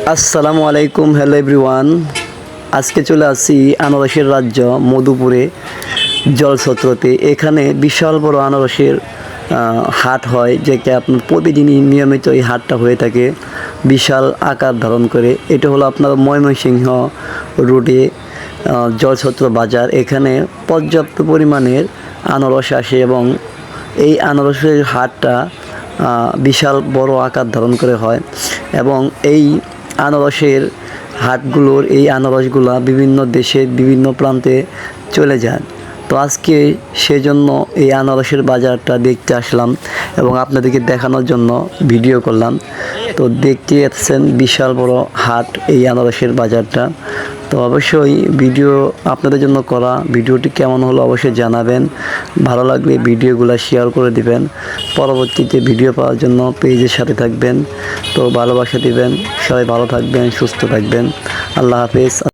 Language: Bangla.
আসসালামু আলাইকুম, হ্যালো এভরিওয়ান। আজকে চলে আসছি আনারসের রাজ্য মধুপুরে জলছত্রতে। এখানে বিশাল বড় আনারসের হাট হয়, যেটা আপনার প্রতিদিনই নিয়মিত এই হাটটা হয়ে থাকে বিশাল আকার ধারণ করে। এটা হলো আপনার ময়মনসিংহ রোডে জলছত্র বাজার। এখানে পর্যাপ্ত পরিমাণের আনারস আসে এবং এই আনারসের হাটটা বিশাল বড় আকার ধারণ করে হয় এবং এই আনারসের হাটগুলোর এই আনারসগুলা বিভিন্ন দেশের বিভিন্ন প্রান্তে চলে যায়। তো আজকে সেজন্য এই আনারসের বাজারটা দেখতে আসলাম এবং আপনাদেরকে দেখানোর জন্য ভিডিও করলাম। তো দেখতে পাচ্ছেন বিশাল বড় হাট এই আনারসের বাজারটা। তো অবশ্যই ভিডিও আপনাদের জন্য করা, ভিডিওটি কেমন হলো অবশ্যই জানাবেন। ভালো লাগলে ভিডিওগুলো শেয়ার করে দিবেন। পরবর্তীতে ভিডিও পাওয়ার জন্য পেজের সাথে থাকবেন। তো ভালোবাসা দিবেন। সবাই ভালো থাকবেন, সুস্থ থাকবেন। আল্লাহ হাফেজ।